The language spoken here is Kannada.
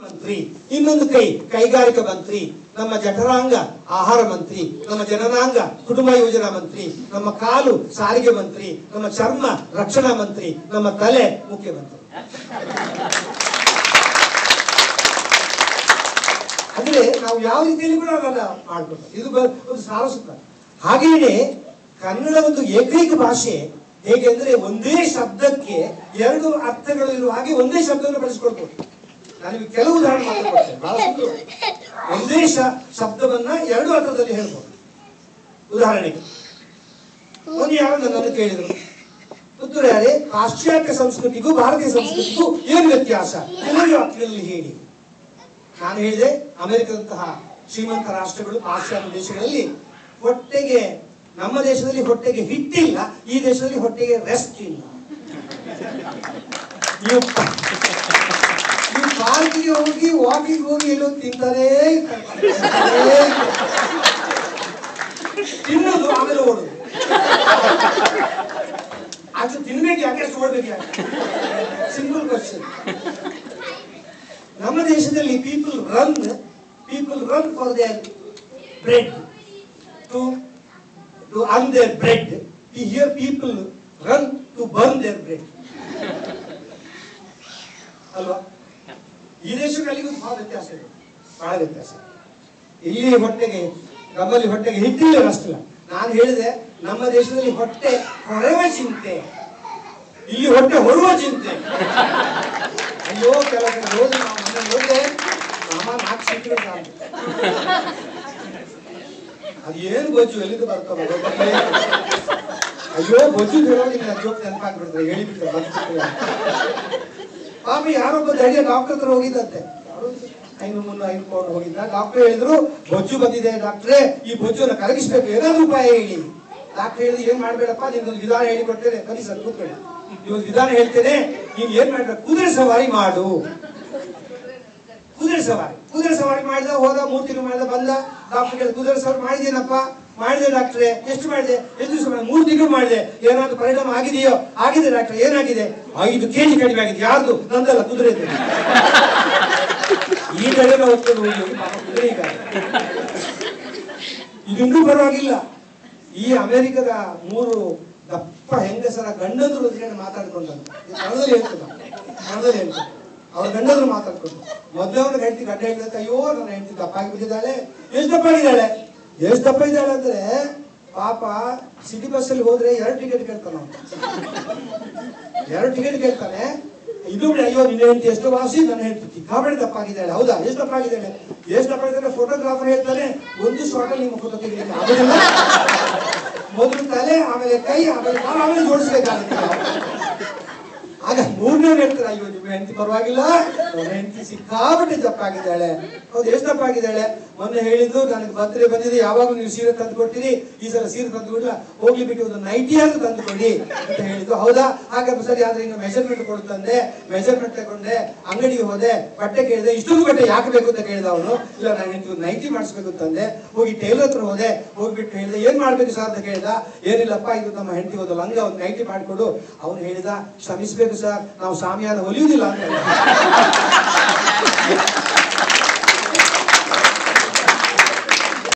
ಮಂತ್ರಿ, ಇನ್ನೊಂದು ಕೈ ಕೈಗಾರಿಕಾ ಮಂತ್ರಿ, ನಮ್ಮ ಜಠರಾಂಗ ಆಹಾರ ಮಂತ್ರಿ, ನಮ್ಮ ಜನನಾಂಗ ಕುಟುಂಬ ಯೋಜನಾ ಮಂತ್ರಿ, ನಮ್ಮ ಕಾಲು ಸಾರಿಗೆ ಮಂತ್ರಿ, ನಮ್ಮ ಚರ್ಮ ರಕ್ಷಣಾ ಮಂತ್ರಿ, ನಮ್ಮ ತಲೆ ಮುಖ್ಯಮಂತ್ರಿ. ಅಂದ್ರೆ ನಾವು ಯಾವ ರೀತಿಯಲ್ಲಿ ಕೂಡ ಅದನ್ನ ಮಾಡ್ಕೊಂಡು ಇದು ಒಂದು ಸಾರಸ್ವತ. ಹಾಗೆಯೇ ಕನ್ನಡ ಒಂದು ಏಕೈಕ ಭಾಷೆ. ಹೇಗೆಂದ್ರೆ ಒಂದೇ ಶಬ್ದಕ್ಕೆ ಎರಡು ಅರ್ಥಗಳು ಇರುವ ಹಾಗೆ ಒಂದೇ ಶಬ್ದವನ್ನು ಬಳಸಿಕೊಳ್ಬಹುದು. ನಾನು ಕೆಲವು ಉದಾಹರಣೆ ಮಾತಾಡ್ತೇನೆ, ಬಹಳ ಸುಂದರ. ಒಂದೇ ಶಬ್ದವನ್ನ ಎರಡು ಅರ್ಥದಲ್ಲಿ ಹೇಳ್ಬೋದು. ಉದಾಹರಣೆಗೆ ಒಂದು ಯಾರು ನನ್ನನ್ನು ಕೇಳಿದ್ರು, ಉತ್ತರಾರೆ ಪಾಶ್ಚಾತ್ಯ ಸಂಸ್ಕೃತಿಗೂ ಭಾರತೀಯ ಸಂಸ್ಕೃತಿಗೂ ಏನು ವ್ಯತ್ಯಾಸ, ಕೆಲವು ವಾಕ್ಯಗಳಲ್ಲಿ ಹೇಳಿ. ನಾನು ಹೇಳಿದೆ, ಅಮೆರಿಕದಂತಹ ಶ್ರೀಮಂತ ರಾಷ್ಟ್ರಗಳು ಪಾಶ್ಚಾತ್ಯ ದೇಶಗಳಲ್ಲಿ ಹೊಟ್ಟೆಗೆ, ನಮ್ಮ ದೇಶದಲ್ಲಿ ಹೊಟ್ಟೆಗೆ ಹಿಟ್ಟಿಲ್ಲ, ಈ ದೇಶದಲ್ಲಿ ಹೊಟ್ಟೆಗೆ ರೆಸ್ಟ್ ಇಲ್ಲ. ನೀವು ಪಾರ್ಕಿಗೆ ಹೋಗಿ ವಾಕಿಂಗ್ ಹೋಗಿ ಎಲ್ಲೋ ತಿಂತಾರೇ ತಿನ್ನೋದು ಆಮೇಲೆ ಓಡೋದು. ಅದು ತಿನ್ಬೇಕು ಯಾಕೆ, ಅಷ್ಟು ಓಡ್ಬೇಕು ಯಾಕೆ? Simple question. ನಮ್ಮ ದೇಶದಲ್ಲಿ people run for their bread to earn their bread. Here people run to burn their bread. ಅಲ್ವಾ? ಈ ದೇಶಕ್ಕೆ ಅಲ್ಲಿಗೂ ಬಹಳ ವ್ಯತ್ಯಾಸ ಇದೆ, ಬಹಳ ವ್ಯತ್ಯಾಸ. ಇಲ್ಲಿ ಹೊಟ್ಟೆಗೆ, ನಮ್ಮಲ್ಲಿ ಹೊಟ್ಟೆಗೆ ಹಿಟ್ಟಿಲ್ಲ ಅಷ್ಟಿಲ್ಲ. ನಾನು ಹೇಳಿದೆ, ನಮ್ಮ ದೇಶದಲ್ಲಿ ಹೊಟ್ಟೆ ಹೊರೆವ ಚಿಂತೆ, ಇಲ್ಲಿ ಹೊಟ್ಟೆ ಹೊರುವ ಚಿಂತೆ. ಅಯ್ಯೋ, ಕೆಲವು ಹೋಗಿ ನಾವು ಮನೆ ಹೋದ್ರೆ ಮಾಮ 4 ಸೀಟ್ಗಳು ಅದೇನು ಬೊಜ್ಜು ಎಲ್ಲಿಂದ ಬರ್ತಾವ. ಅಯ್ಯೋ ಬೊಜ್ಜು ಹೇಳೋದು ಜೋಕ್ ನೆನಪಾಗ್ಬಿಡ್ತಾರೆ, ಹೇಳಿಬಿಟ್ರೆ ಬರ್ತಿರ್ತೀವಿ. ಪಾಪ ಯಾರೊಬ್ಬ ಧೈರ್ಯ ಡಾಕ್ಟರ್ ಹತ್ರ ಹೋಗಿದ್ದಂತೆ, 500-300 ಪೌಂಡ್ ಹೋಗಿದ್ದ. ಡಾಕ್ಟರ್ ಹೇಳಿದ್ರು, ಬೊಜ್ಜು ಬಂದಿದೆ ಡಾಕ್ಟ್ರೇ, ಈ ಬೊಜ್ಜನ್ನು ಕರಗಿಸ್ಬೇಕು, ಏನಾದ್ರು ಉಪಾಯ ಹೇಳಿ. ಡಾಕ್ಟರ್ ಹೇಳಿದ್ರು, ಏನ್ ಮಾಡ್ಬೇಡಪ್ಪ, ನಿಮ್ದೊಂದು ವಿಧಾನ ಹೇಳಿಕೊಡ್ತೇನೆ, ಬನ್ನಿ ಸರ್ ಕೂತ್ಕೊಳ್ಳಿ, ಇವತ್ತು ವಿಧಾನ ಹೇಳ್ತೇನೆ, ನೀನ್ ಏನ್ ಮಾಡ್ಬೇಕು, ಕುದುರೆ ಸವಾರಿ ಮಾಡು. ಕುದುರೆ ಸವಾರಿ ಮಾಡಿದ, ಹೋದ, 3 ತಿಂಗಳು ಮಾಡಿದ, ಬಂದ. ಡಾಕ್ಟರ್ ಹೇಳಿದ, ಕುದುರೆ ಸವಾರಿ ಮಾಡಿದೇನಪ್ಪ? ಮಾಡಿದೆ ಡಾಕ್ಟ್ರೆ. ಎಷ್ಟು ಮಾಡಿದೆ? 2 ದಿವಸ ಮಾಡಿದೆ. 3 ತಿಂಗಳು ಮಾಡಿದೆ. ಏನಾದ್ರು ಪರಿಣಾಮ ಆಗಿದೆಯೋ? ಆಗಿದೆ ಡಾಕ್ಟ್ರೆ. ಏನಾಗಿದೆ? 5 kg ಕಡಿಮೆ ಆಗಿದೆ. ಯಾರ್ದು? ನಂದಲ್ಲ, ಕುದುರೆ. ಈ ಕಡೆ ಹೊತ್ಕೊಂಡು ಹೋಗಿ ಕುದುರೆ. ಈಗ ಇದನ್ನೂ ಪರವಾಗಿಲ್ಲ. ಈ ಅಮೆರಿಕದ 3 ದಪ್ಪ ಹೆಂಗಸರ ಗಂಡಂದ್ರು ಮಾತಾಡ್ಕೊಂಡಂತ ಕನ್ನಡದಲ್ಲಿ ಹೇಳ್ತದೆ. ಅವ್ರ ಗಂಡದ್ರು ಮಾತಾಡ್ಕೊಂಡು ಮೊದಲವನ್ನ ಹೆಂಡತಿ ಗಡ್ಡ ಹೇಳ್ತ, ಅಯ್ಯೋ ನನ್ನ ಹೆಂಡತಿ ದಪ್ಪ ಆಗಿ ಬಿಟ್ಟಿದ್ದಾಳೆ. ಎಷ್ಟು ದಪ್ಪ ಇದ್ದಾಳೆ ಅಂದ್ರೆ, ಪಾಪ ಸಿಟಿ ಬಸ್ಸಲ್ಲಿ ಹೋದ್ರೆ 2 ಟಿಕೆಟ್ ಕೇಳ್ತಾನೆ. 2 ಟಿಕೆಟ್ ಕೇಳ್ತಾನೆ. ಇದು ಅಯ್ಯೋ ನಿನ್ನ ಹೆಂಡತಿ ಎಷ್ಟು ವಾಸಿ, ನನ್ನ ಹೆಂಡತಿ ಸಿಕ್ಕಾಪಟ್ಟೆ ದಪ್ಪ ಆಗಿದ್ದಾಳೆ. ಹೌದಾ, ಎಷ್ಟು ದಪ್ಪ ಆಗಿದ್ದಾಳೆ? ಫೋಟೋಗ್ರಾಫರ್ ಹೇಳ್ತಾನೆ, ಒಂದು ಶಾರ್ಟಲ್ಲಿ ನಿಮ್ಮ ಫೋಟೋ ತೆಗಿಲಿಕ್ಕೆ ಆಗೋದಿಲ್ಲ. ಮೊದಲು ತಲೆ, ಆಮೇಲೆ ಕೈ, ಆಮೇಲೆ ಕಾಲು, ಆಮೇಲೆ ಜೋಡಿಸ್ಬೇಕಾಗುತ್ತೆ. ಆಗ 3ನೇ ಹೇಳ್ತಾರೆ, ಅಯ್ಯೋ ನಿಮ್ಮ ಹೆಂಡತಿ ಪರವಾಗಿಲ್ಲ, ನನ್ನ ಹೆಂಡತಿ ಸಿಕ್ಕಾಪಟ್ಟೆ ದಪ್ಪ ಆಗಿದ್ದಾಳೆ. ಹೌದು, ಎಷ್ಟು ದಪ್ಪ ಆಗಿದ್ದಾಳೆ? ಮೊನ್ನೆ ಹೇಳಿದ್ದು, ನನಗೆ ಬರ್ತ್ಡೇ ಬಂದಿದೆ, ಯಾವಾಗ ನೀವು ಸೀರೆ ತಂದು ಕೊಡ್ತೀರಿ, ಈ ಸಲ ಸೀರೆ ತಂದು ಕೊಡಲ್ಲ, ಹೋಗ್ಲಿ ಬಿಟ್ಟು ಒಂದು ನೈಟಿ ಆದ್ರೂ ತಂದು ಕೊಡಿ ಅಂತ ಹೇಳಿದ್ದು. ಹೌದಾ, ಹಾಗೆ ಸರಿ, ಆದ್ರೆ ಈಗ ಮೆಜರ್ಮೆಂಟ್ ಕೊಡ್ತಂದೆ. ಮೆಜರ್ಮೆಂಟ್ ತಗೊಂಡೆ, ಅಂಗಡಿಗೆ ಹೋದೆ, ಬಟ್ಟೆ ಕೇಳಿದೆ. ಇಷ್ಟೊಂದು ಬಟ್ಟೆ ಯಾಕೆ ಬೇಕು ಅಂತ ಕೇಳಿದ ಅವನು. ಇಲ್ಲ, ನಾನು ಹೆಂಡತಿ ನೈಟಿ ಮಾಡಿಸ್ಬೇಕು ಅಂತಂದೆ. ಹೋಗಿ ಟೈಲರ್ ಹತ್ರ ಹೋದೆ, ಹೋಗ್ಬಿಟ್ಟು ಹೇಳಿದೆ, ಏನ್ ಮಾಡ್ಬೇಕು ಸರ್ ಅಂತ ಕೇಳಿದ. ಏನಿಲ್ಲಪ್ಪ, ಇದು ನಮ್ಮ ಹೆಂಡತಿ ಒಂದು ಲಂಗ, ಒಂದು ನೈಟಿ ಮಾಡಿಕೊಡು. ಅವನು ಹೇಳಿದ, ಶ್ರಮಿಸ್ಬೇಕು ಸರ್, ನಾವು ಸಾಮಿಯಾನ ಹೊಲಿಯುವುದಿಲ್ಲ ಅಂತ.